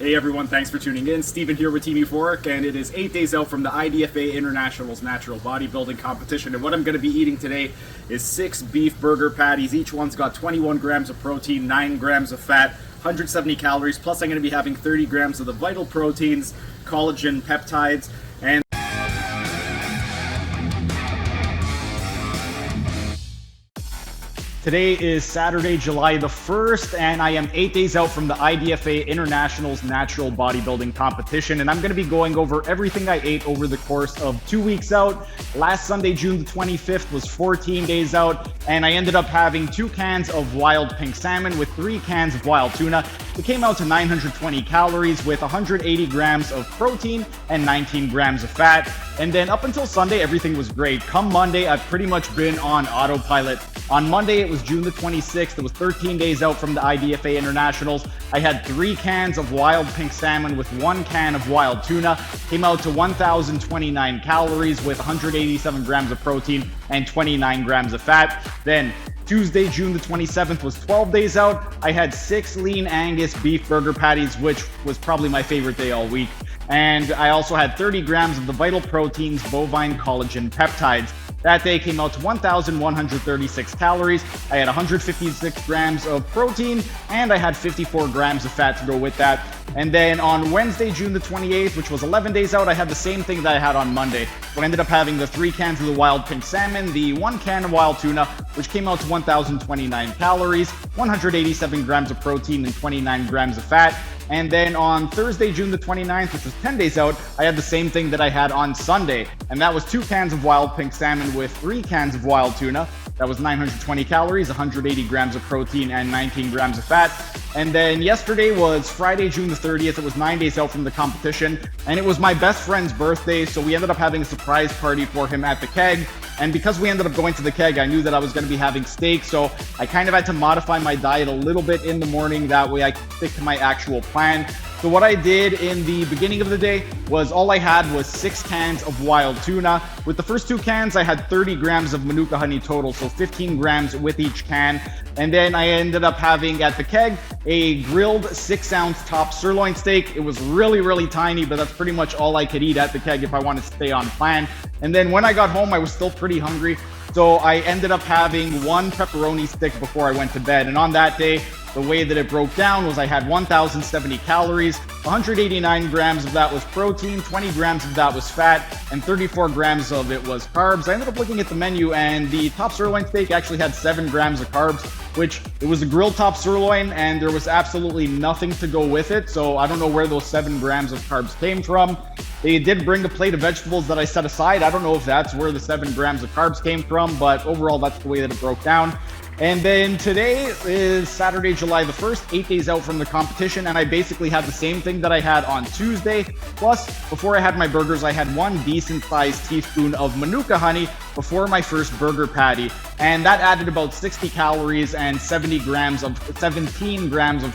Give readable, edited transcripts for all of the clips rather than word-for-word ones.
Hey everyone, thanks for tuning in. Steven here with Team Euphoric, and it is 8 days out from the IDFA International's Natural Bodybuilding Competition. And what I'm going to be eating today is 6 beef burger patties. Each one's got 21 grams of protein, 9 grams of fat, 170 calories. Plus I'm going to be having 30 grams of the vital proteins, collagen, peptides, and today is Saturday, July the 1st, and I am 8 days out from the IDFA International's Natural Bodybuilding Competition, and I'm going to be going over everything I ate over the course of 2 weeks out. Last Sunday, June the 25th, was 14 days out, and I ended up having 2 cans of wild pink salmon with 3 cans of wild tuna. It came out to 920 calories with 180 grams of protein and 19 grams of fat. And then up until Sunday, everything was great. Come Monday, I've pretty much been on autopilot. On Monday, it was June the 26th. It was 13 days out from the IDFA Internationals. I had 3 cans of wild pink salmon with 1 can of wild tuna. Came out to 1,029 calories with 187 grams of protein and 29 grams of fat. Then Tuesday, June the 27th, was 12 days out. I had 6 lean Angus beef burger patties, which was probably my favorite day all week. And I also had 30 grams of the vital proteins, bovine collagen peptides. That day came out to 1,136 calories. I had 156 grams of protein, and I had 54 grams of fat to go with that. And then on Wednesday, June the 28th, which was 11 days out, I had the same thing that I had on Monday. So I ended up having the 3 cans of the wild pink salmon, the 1 can of wild tuna, which came out to 1,029 calories, 187 grams of protein, and 29 grams of fat. And then on Thursday, June the 29th, which was 10 days out, I had the same thing that I had on Sunday. And that was 2 cans of wild pink salmon with 3 cans of wild tuna. That was 920 calories, 180 grams of protein, and 19 grams of fat. And then yesterday was Friday, June the 30th. It was 9 days out from the competition. And it was my best friend's birthday, so we ended up having a surprise party for him at the keg. And because we ended up going to the keg, I knew that I was going to be having steak, so I kind of had to modify my diet a little bit in the morning. That way I could stick to my actual plan. So what I did in the beginning of the day was all I had was 6 cans of wild tuna. With the first 2 cans, I had 30 grams of Manuka honey total, so 15 grams with each can. And then I ended up having at the keg a grilled 6-ounce top sirloin steak. It was really tiny, but that's pretty much all I could eat at the keg if I wanted to stay on plan. And then when I got home, I was still pretty hungry. So I ended up having 1 pepperoni stick before I went to bed. And on that day, the way that it broke down was I had 1,070 calories, 189 grams of that was protein, 20 grams of that was fat, and 34 grams of it was carbs. I ended up looking at the menu, and the top sirloin steak actually had 7 grams of carbs, which it was a grilled top sirloin, and there was absolutely nothing to go with it. So I don't know where those 7 grams of carbs came from. They did bring a plate of vegetables that I set aside. I don't know if that's where the 7 grams of carbs came from, but overall, that's the way that it broke down. And then today is Saturday, July the 1st, 8 days out from the competition, and I basically had the same thing that I had on Tuesday. Plus, before I had my burgers, I had 1 decent-sized teaspoon of Manuka honey before my first burger patty. And that added about 60 calories and 17 grams of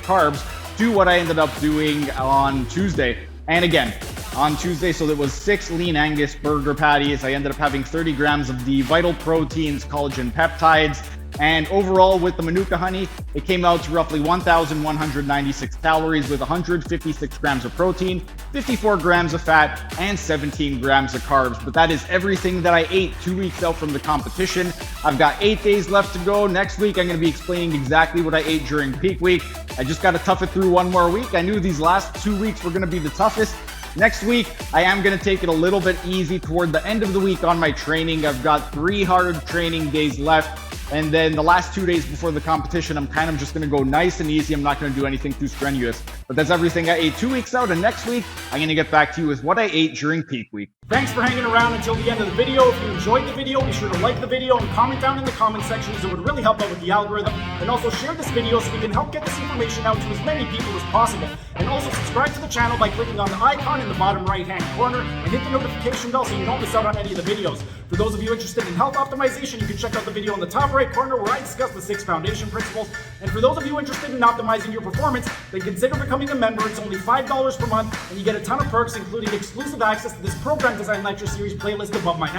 carbs to what I ended up doing on Tuesday. And again, on Tuesday, so there was 6 lean Angus burger patties. I ended up having 30 grams of the vital proteins, collagen peptides. And overall, with the Manuka honey, it came out to roughly 1,196 calories with 156 grams of protein, 54 grams of fat, and 17 grams of carbs. But that is everything that I ate 2 weeks out from the competition. I've got 8 days left to go. Next week, I'm going to be explaining exactly what I ate during peak week. I just got to tough it through 1 more week. I knew these last 2 weeks were going to be the toughest. Next week, I am going to take it a little bit easy toward the end of the week on my training. I've got 3 hard training days left. And then the last 2 days before the competition, I'm kind of just going to go nice and easy. I'm not going to do anything too strenuous. But that's everything I ate 2 weeks out. And next week, I'm going to get back to you with what I ate during peak week. Thanks for hanging around until the end of the video. If you enjoyed the video, be sure to like the video and comment down in the comment sections. It would really help out with the algorithm. And also share this video so we can help get this information out to as many people as possible. And also subscribe to the channel by clicking on the icon in the bottom right-hand corner and hit the notification bell so you don't miss out on any of the videos. For those of you interested in health optimization, you can check out the video in the top right corner where I discuss the 6 foundation principles. And for those of you interested in optimizing your performance, then consider becoming a member. It's only $5 per month, and you get a ton of perks, including exclusive access to this program design lecture series playlist above my head.